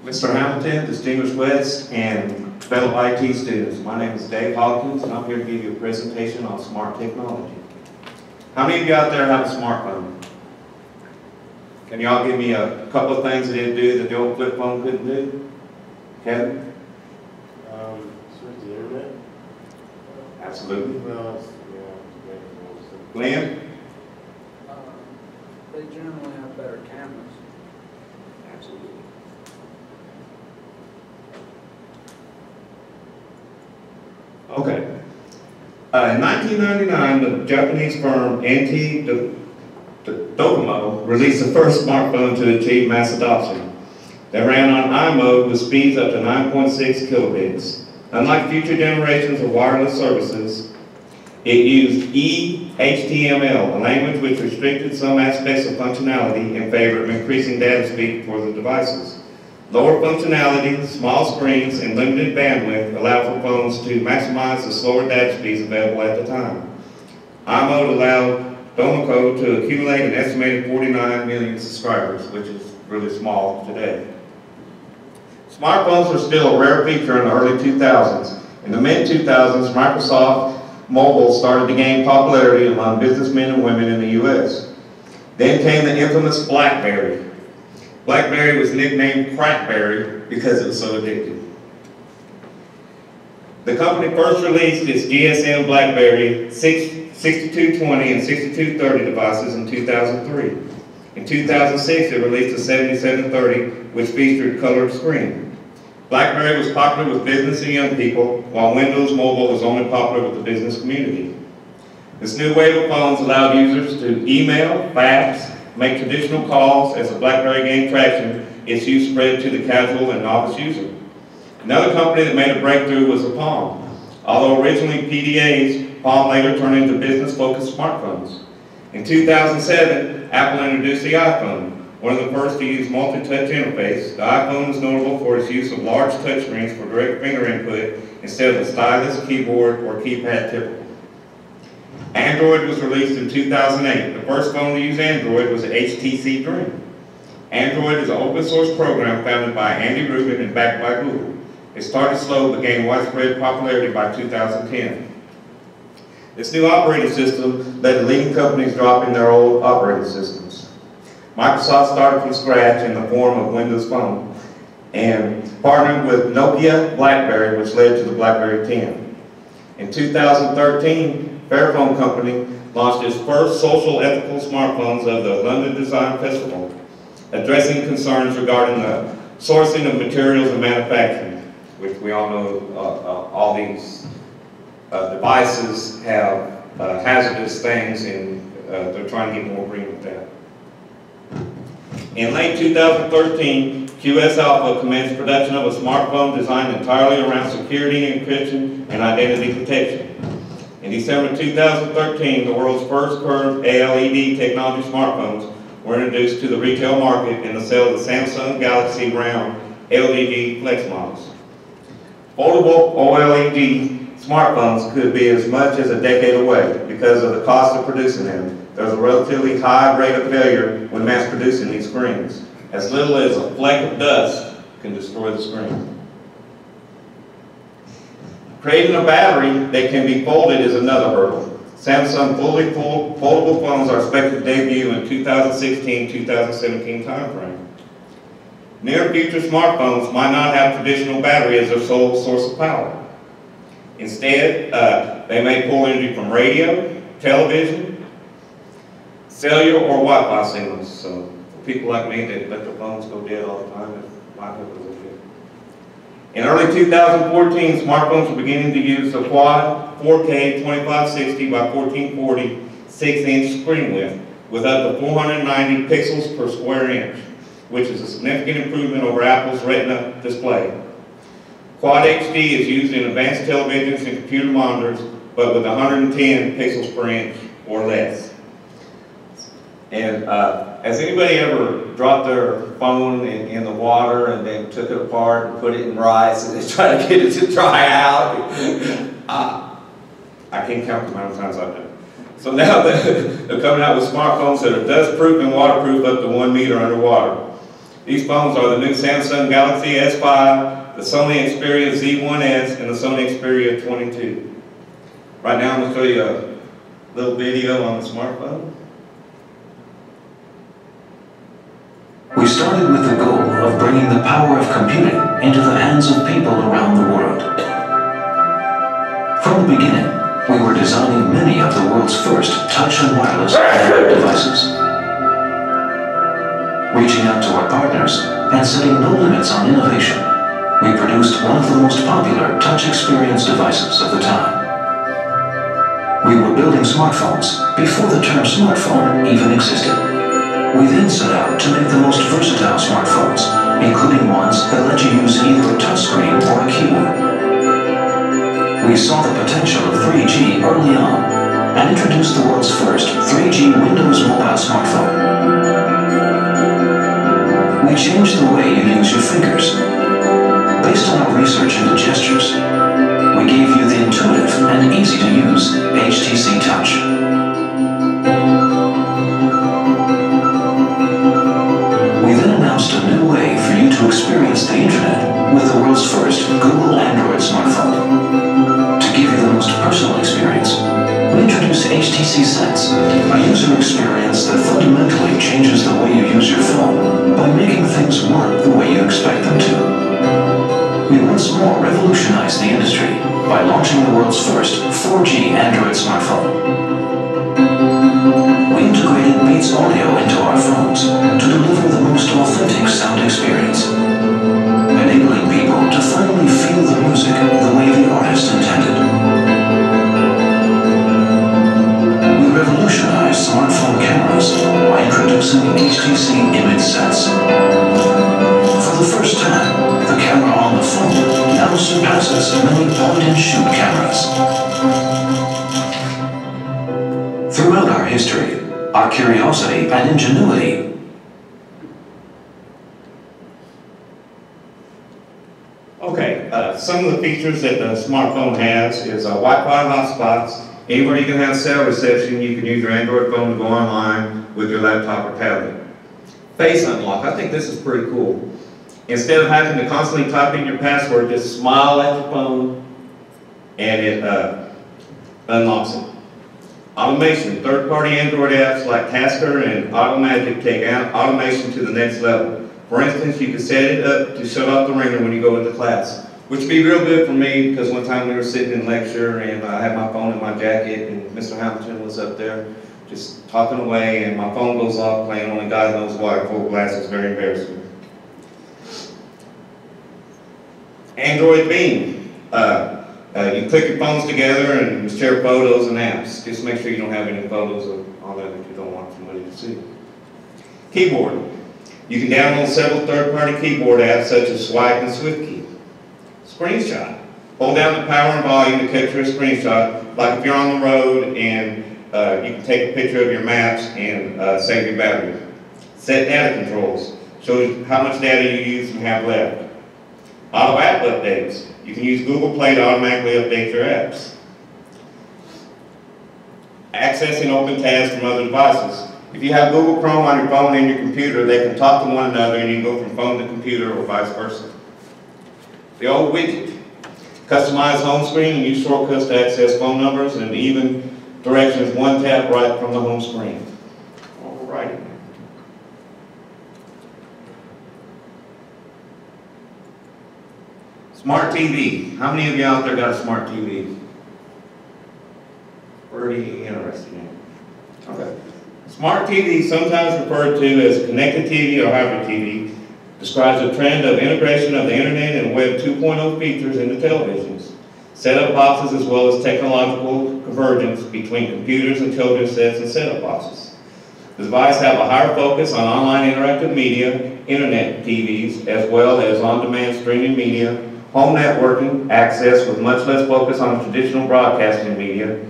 Mr. Hamilton, distinguished guests, and fellow IT students, my name is Dave Hopkins, and I'm here to give you a presentation on smart technology. How many of you out there have a smartphone? Can y'all give me a couple of things that it do that the old flip phone couldn't do? Kevin? Switch the internet? Absolutely. Well, yeah. Glenn? They generally have better cameras. Absolutely. Okay. In 1999, the Japanese firm Docomo released the first smartphone to achieve mass adoption. They ran on I-mode with speeds up to 9.6 kilobits. Unlike future generations of wireless services, it used eHTML, a language which restricted some aspects of functionality in favor of increasing data speed for the devices. Lower functionality, small screens, and limited bandwidth allow for phones to maximize the slower data speeds available at the time. I-mode allowed Docomo to accumulate an estimated 49 million subscribers, which is really small today. Smartphones were still a rare feature in the early 2000s. In the mid-2000s, Microsoft Mobile started to gain popularity among businessmen and women in the U.S. Then came the infamous BlackBerry. BlackBerry was nicknamed Crackberry because it was so addictive. The company first released its GSM BlackBerry 6220 and 6230 devices in 2003. In 2006, it released a 7730, which featured colored screen. BlackBerry was popular with business and young people, while Windows Mobile was only popular with the business community. This new wave of phones allowed users to email, fax, make traditional calls. As the BlackBerry gained traction, its use spread to the casual and novice user. Another company that made a breakthrough was the Palm. Although originally PDAs, Palm later turned into business-focused smartphones. In 2007, Apple introduced the iPhone, one of the first to use multi-touch interface. The iPhone is notable for its use of large touchscreens for direct finger input instead of the stylus, keyboard, or keypad typical. Android was released in 2008. The first phone to use Android was the HTC Dream. Android is an open source program founded by Andy Rubin and backed by Google. It started slow but gained widespread popularity by 2010. This new operating system led to leading companies dropping their old operating systems. Microsoft started from scratch in the form of Windows Phone and partnered with Nokia BlackBerry, which led to the BlackBerry 10. In 2013, Fairphone Company launched its first social ethical smartphones of the London Design Festival, addressing concerns regarding the sourcing of materials and manufacturing, which we all know all these devices have hazardous things, and they're trying to get more green with that. In late 2013, QS Alpha commenced production of a smartphone designed entirely around security, encryption, and identity protection. In December 2013, the world's first curved ALED technology smartphones were introduced to the retail market in the sale of the Samsung Galaxy round LDD Flex models. Foldable OLED smartphones could be as much as a decade away because of the cost of producing them. There's a relatively high rate of failure when mass producing these screens. As little as a fleck of dust can destroy the screen. Creating a battery that can be folded is another hurdle. Samsung fully foldable phones are expected to debut in 2016-2017 timeframe. Near future smartphones might not have traditional battery as their sole source of power. Instead, they may pull energy from radio, television, cellular, or Wi-Fi signals. So for people like me that let their phones go dead all the time, it might have a little bit. In early 2014, smartphones were beginning to use the quad 4K 2560 by 1440 6-inch screen width with up to 490 pixels per square inch, which is a significant improvement over Apple's Retina display. Quad HD is used in advanced televisions and computer monitors, but with 110 pixels per inch or less. And has anybody ever dropped their phone in the water and then took it apart and put it in rice and they try to get it to dry out? I can't count the amount of times I've done it. So now they're coming out with smartphones that are dust-proof and waterproof up to 1 meter underwater. These phones are the new Samsung Galaxy S5, the Sony Xperia Z1S, and the Sony Xperia 22. Right now I'm going to show you a little video on the smartphone. We started with the goal of bringing the power of computing into the hands of people around the world. From the beginning, we were designing many of the world's first touch and wireless Android devices. Reaching out to our partners and setting no limits on innovation, we produced one of the most popular touch experience devices of the time. We were building smartphones before the term smartphone even existed. We then set out to make the most versatile smartphones, including ones that let you use either a touchscreen or a keyboard. We saw the potential of 3G early on and introduced the world's first 3G Windows mobile smartphone. We changed the way you use your fingers. Based on our research into gestures, we gave you the intuitive and easy-to-use HTC Touch. We then announced a new way for you to experience the internet with the world's first Google Android smartphone. To give you the most personal experience, we introduced HTC Sense, a user experience that fundamentally changes the way you use your phone by making things work the way you expect them to. We once more revolutionized the industry by launching the world's first 4G Android smartphone. We integrated Beats audio into our phones to deliver the most authentic sound experience, enabling people to finally feel the music the way the artist intended. We revolutionized smartphone cameras by introducing HTC Image Sense. For the first time, the camera on the phone now surpasses many point-and-shoot cameras. Throughout our history, our curiosity and ingenuity some of the features that the smartphone has is Wi-Fi hotspots. Anywhere you can have cell reception, you can use your Android phone to go online with your laptop or tablet. Face unlock, I think this is pretty cool. Instead of having to constantly type in your password, just smile at your phone and it unlocks it. Automation, third-party Android apps like Tasker and Automagic take automation to the next level. For instance, you can set it up to shut off the ringer when you go into class, which would be real good for me because one time we were sitting in lecture and I had my phone in my jacket and Mr. Hamilton was up there just talking away and my phone goes off playing only God knows why, full blast. It's very embarrassing. Android Beam. You click your phones together and you share photos and apps. Just make sure you don't have any photos on there that you don't want somebody to see. Keyboard. You can download several third-party keyboard apps such as Swipe and SwiftKey. Screenshot. Hold down the power and volume to capture a screenshot, like if you're on the road and you can take a picture of your maps and save your battery. Set data controls. Shows how much data you use and have left. Auto app updates. You can use Google Play to automatically update your apps. Accessing open tabs from other devices. If you have Google Chrome on your phone and your computer, they can talk to one another and you can go from phone to computer or vice versa. The old widget. Customize home screen and use shortcuts to access phone numbers and even directions one tap right from the home screen. Alrighty. Smart TV. How many of you out there got a smart TV? Pretty interesting. Okay. Smart TV, sometimes referred to as connected TV or hybrid TV, describes a trend of integration of the internet and Web 2.0 features into televisions, set-up boxes, as well as technological convergence between computers and television sets and set-up boxes. The devices have a higher focus on online interactive media, internet TVs, as well as on-demand streaming media, home networking, access with much less focus on traditional broadcasting media,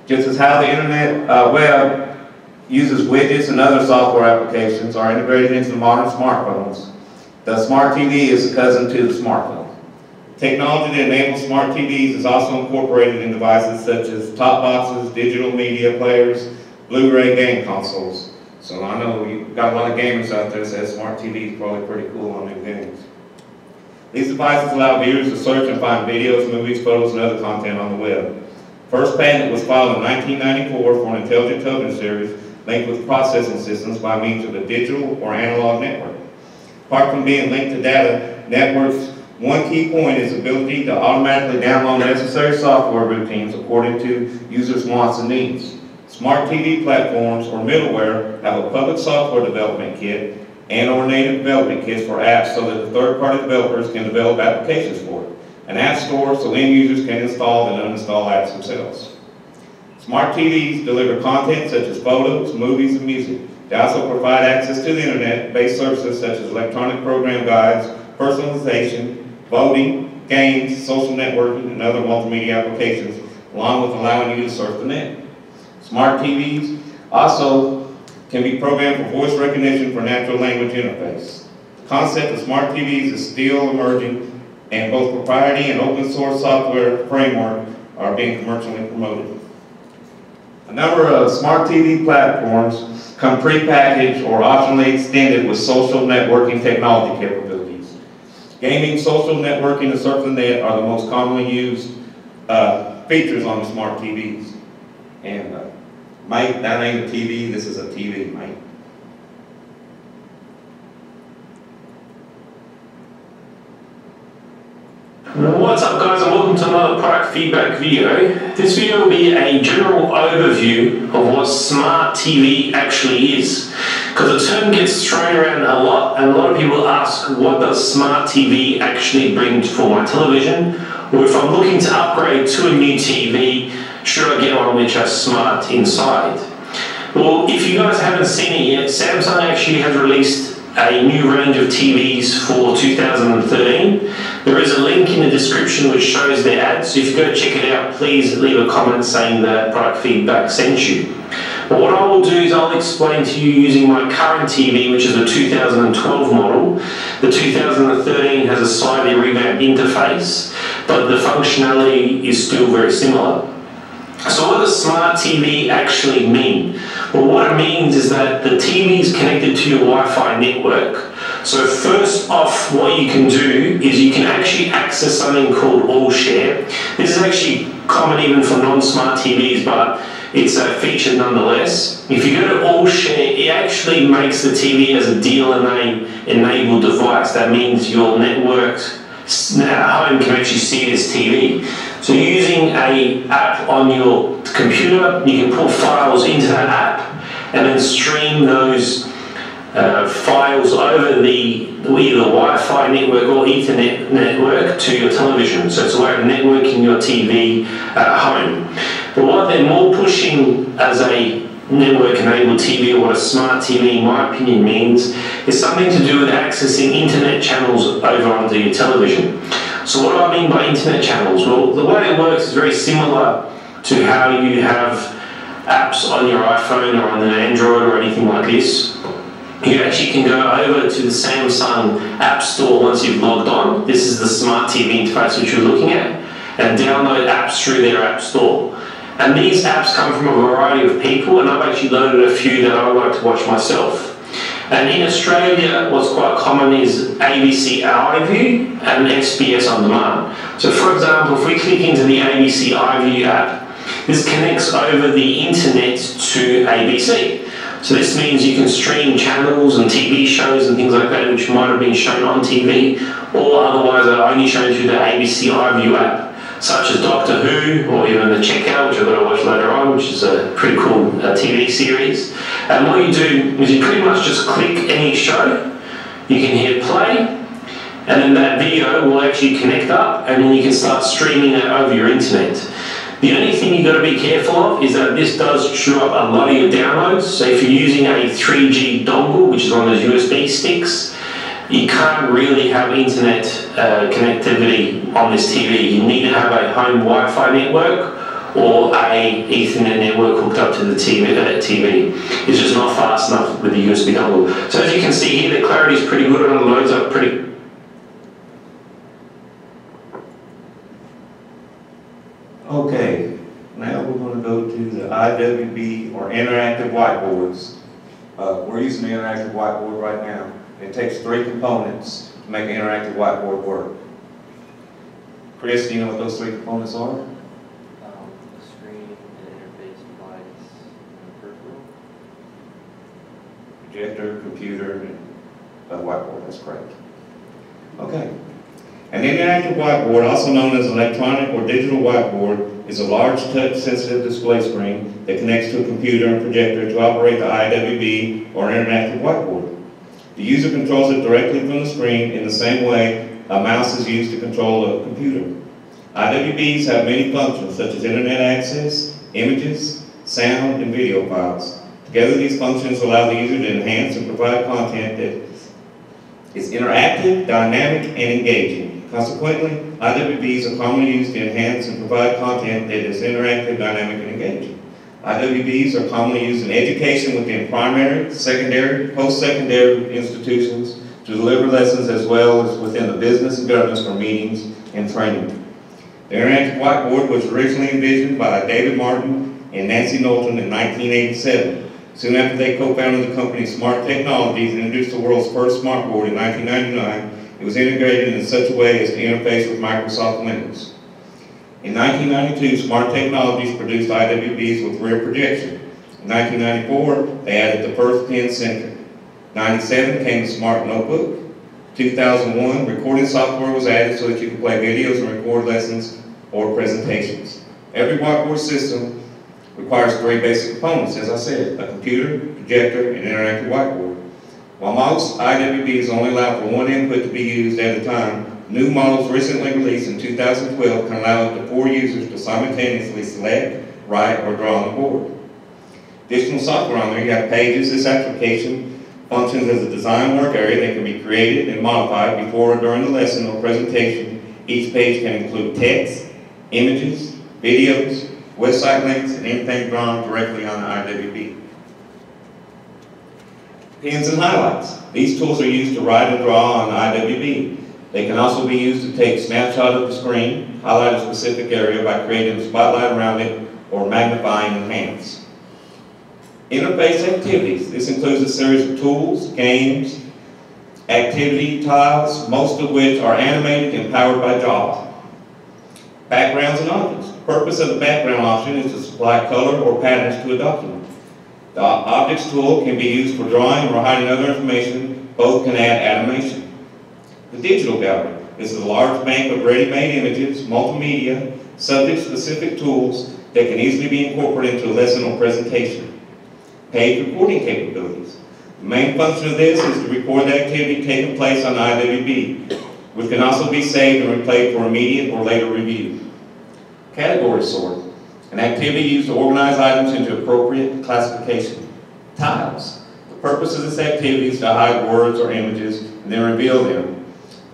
just as how the internet web uses widgets and other software applications are integrated into modern smartphones. The smart TV is a cousin to the smartphone. Technology that enables smart TVs is also incorporated in devices such as top boxes, digital media players, Blu-ray game consoles. So I know you've got a lot of gamers out there that say smart TV is probably pretty cool on new games. These devices allow viewers to search and find videos, movies, photos, and other content on the web. First patent was filed in 1994 for an intelligent television series linked with processing systems by means of a digital or analog network. Apart from being linked to data networks, one key point is the ability to automatically download necessary software routines according to users' wants and needs. Smart TV platforms or middleware have a public software development kit and or native development kits for apps so that the third-party developers can develop applications for it. An app store so end users can install and uninstall apps themselves. Smart TVs deliver content such as photos, movies, and music. They also provide access to the internet-based services such as electronic program guides, personalization, voting, games, social networking, and other multimedia applications, along with allowing you to surf the net. Smart TVs also can be programmed for voice recognition for natural language interface. The concept of smart TVs is still emerging, and both proprietary and open source software framework are being commercially promoted. A number of smart TV platforms come pre-packaged or optionally extended with social networking technology capabilities. Gaming, social networking, and surfing the net are the most commonly used features on the smart TVs. And Mike, that ain't a TV, this is a TV, Mike. What's up guys, and welcome to another product feedback video. This video will be a general overview of what smart TV actually is. Because the term gets thrown around a lot, and a lot of people ask, what does smart TV actually bring for my television? Or if I'm looking to upgrade to a new TV, should I get one which has smart inside? Well, if you guys haven't seen it yet, Samsung actually has released a new range of TVs for 2013. There is a link in the description which shows their ads, so if you go check it out, please leave a comment saying that product feedback sent you. But what I will do is I'll explain to you using my current TV, which is a 2012 model. The 2013 has a slightly revamped interface, but the functionality is still very similar. So what does smart TV actually mean? Well, what it means is that the TV is connected to your Wi-Fi network. So first off, what you can do is you can actually access something called All Share. This is actually common even for non-smart TVs, but it's a feature nonetheless. If you go to All Share, it actually makes the TV as a DLNA-enabled device. That means your network at home can actually see this TV. So using an app on your computer, you can put files into that app and then stream those files over either Wi-Fi network or Ethernet network to your television. So it's a way of networking your TV at home. But what they're more pushing as a network-enabled TV, or what a smart TV in my opinion means, is something to do with accessing internet channels over onto your television. So what do I mean by internet channels? Well, the way it works is very similar to how you have apps on your iPhone or on an Android or anything like this. You actually can go over to the Samsung App Store once you've logged on. This is the smart TV interface which you're looking at, and download apps through their App Store. And these apps come from a variety of people, and I've actually loaded a few that I like to watch myself. And in Australia, what's quite common is ABC iView and SBS On Demand. So for example, if we click into the ABC iView app, this connects over the internet to ABC. So this means you can stream channels and TV shows and things like that which might have been shown on TV, or otherwise are only shown through the ABC iView app, such as Doctor Who, or even The Checkout, which I've got to watch later on, which is a pretty cool TV series. And what you do is you pretty much just click any show, you can hit play, and then that video will actually connect up, and then you can start streaming it over your internet. The only thing you've got to be careful of is that this does chew up a lot of your downloads. So if you're using a 3G dongle, which is one of those USB sticks, you can't really have internet connectivity on this TV. You need to have a home Wi-Fi network or a Ethernet network hooked up to the TV. It's just not fast enough with the USB dongle. So as you can see here, the clarity is pretty good and it loads up pretty. Okay, now we're going to go to the IWB or interactive whiteboards. We're using the interactive whiteboard right now. It takes 3 components to make an interactive whiteboard work. Chris, do you know what those 3 components are? A screen, an interface device, and a peripheral. Projector, computer, and a whiteboard. That's correct. Okay. An interactive whiteboard, also known as electronic or digital whiteboard, is a large touch-sensitive display screen that connects to a computer and projector to operate the IWB or interactive whiteboard. The user controls it directly from the screen in the same way a mouse is used to control a computer. IWBs have many functions such as internet access, images, sound, and video files. Together, these functions allow the user to enhance and provide content that is interactive, dynamic, and engaging. Consequently, IWBs are commonly used to enhance and provide content that is interactive, dynamic, and engaging. IWBs are commonly used in education within primary, secondary, post-secondary institutions to deliver lessons as well as within the business and governance for meetings and training. The interactive whiteboard was originally envisioned by David Martin and Nancy Knowlton in 1987. Soon after they co-founded the company Smart Technologies and introduced the world's first smartboard in 1999, it was integrated in such a way as to interface with Microsoft Windows. In 1992, Smart Technologies produced IWBs with rear projection. In 1994, they added the first pen center. 1997 came the Smart Notebook. 2001, recording software was added so that you could play videos and record lessons or presentations. Every whiteboard system requires 3 basic components, as I said, a computer, projector, and interactive whiteboard. While most IWBs only allow for 1 input to be used at a time, new models recently released in 2012 can allow up to 4 users to simultaneously select, write, or draw on the board. Additional software on there, you have Pages. This application functions as a design work area that can be created and modified before or during the lesson or presentation. Each page can include text, images, videos, website links, and anything drawn directly on the IWB. Pins and highlights. These tools are used to write and draw on the IWB. They can also be used to take snapshots of the screen, highlight a specific area by creating a spotlight around it, or magnifying enhance. Interface activities. This includes a series of tools, games, activity tiles, most of which are animated and powered by Java. Backgrounds and objects. The purpose of the background option is to supply color or patterns to a document. The Objects tool can be used for drawing or hiding other information. Both can add animation. The digital gallery. This is a large bank of ready-made images, multimedia, subject-specific tools that can easily be incorporated into a lesson or presentation. Page recording capabilities. The main function of this is to record the activity taking place on the IWB, which can also be saved and replayed for immediate or later review. Category sort. An activity used to organize items into appropriate classification. Tiles. The purpose of this activity is to hide words or images and then reveal them.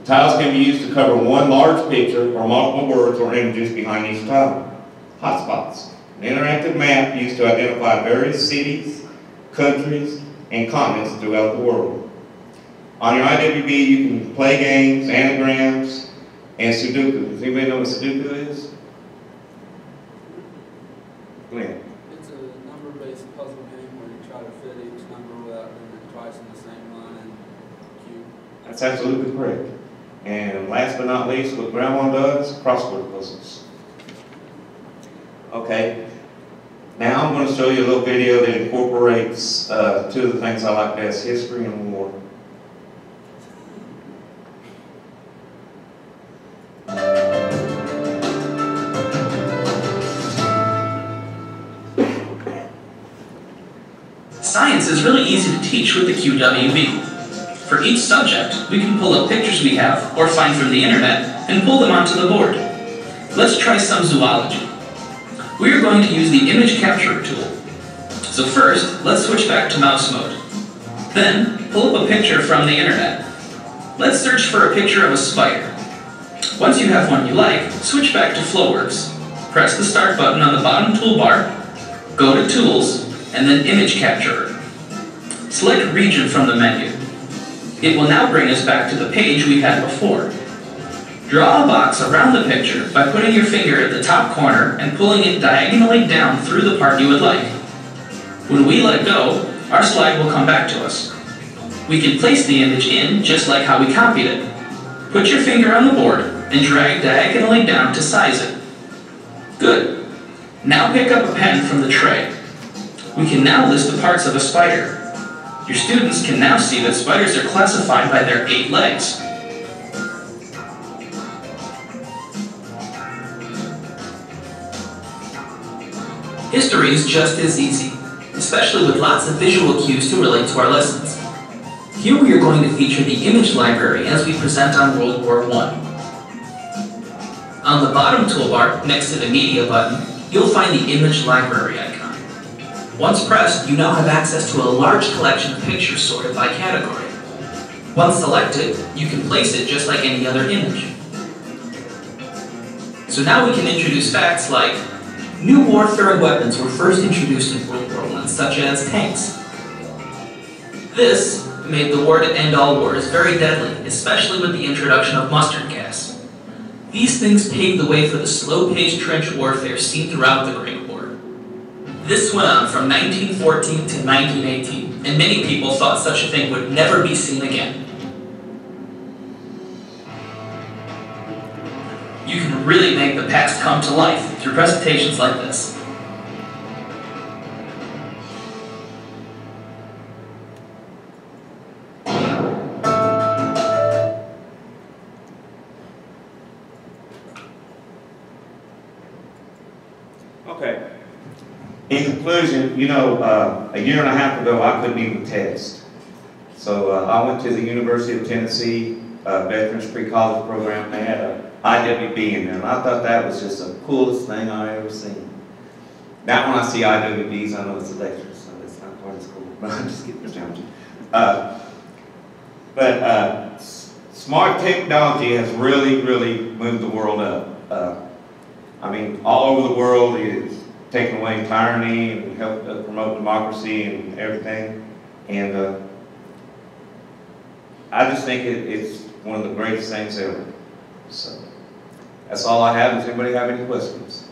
The tiles can be used to cover one large picture or multiple words or images behind each tile. Hotspots. An interactive map used to identify various cities, countries, and continents throughout the world. On your IWB, you can play games, anagrams, and Sudoku. Does anybody know what Sudoku is? Glenn. It's a number-based puzzle game where you try to fit each number without doing it twice in the same line and cube. That's absolutely correct. And last but not least, what Grandma does, crossword puzzles. Okay, now I'm going to show you a little video that incorporates 2 of the things I like best, history and war. Science is really easy to teach with the QWB. For each subject, we can pull up pictures we have or find from the internet and pull them onto the board. Let's try some zoology. We are going to use the image capture tool. So first, let's switch back to mouse mode. Then, pull up a picture from the internet. Let's search for a picture of a spider. Once you have one you like, switch back to Flowworks. Press the Start button on the bottom toolbar, go to Tools, and then Image Capturer. Select Region from the menu. It will now bring us back to the page we had before. Draw a box around the picture by putting your finger at the top corner and pulling it diagonally down through the part you would like. When we let go, our slide will come back to us. We can place the image in just like how we copied it. Put your finger on the board and drag diagonally down to size it. Good. Now pick up a pen from the tray. We can now list the parts of a spider. Your students can now see that spiders are classified by their 8 legs. History is just as easy, especially with lots of visual cues to relate to our lessons. Here we are going to feature the image library as we present on World War I. On the bottom toolbar, next to the media button, you'll find the image library icon. Once pressed, you now have access to a large collection of pictures sorted by category. Once selected, you can place it just like any other image. So now we can introduce facts like new warfare weapons were first introduced in World War I, such as tanks. This made the war to end all wars very deadly, especially with the introduction of mustard gas. These things paved the way for the slow-paced trench warfare seen throughout the Great War. This went on from 1914 to 1918, and many people thought such a thing would never be seen again. You can really make the past come to life through presentations like this. Okay. In conclusion, you know, a year and a half ago, I couldn't even test. So I went to the University of Tennessee Veterans Pre-College Program. They had a IWB in there, and I thought that was just the coolest thing I ever seen. Now when I see IWBs, I know it's a lecture, so it's not quite as cool. But I'm just kidding, smart technology has really, really moved the world up. I mean, all over the world is taking away tyranny and help promote democracy and everything. And I just think it's one of the greatest things ever. So that's all I have. Does anybody have any questions?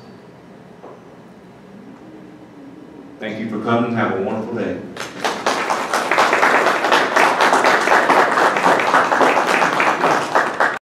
Thank you for coming. Have a wonderful day.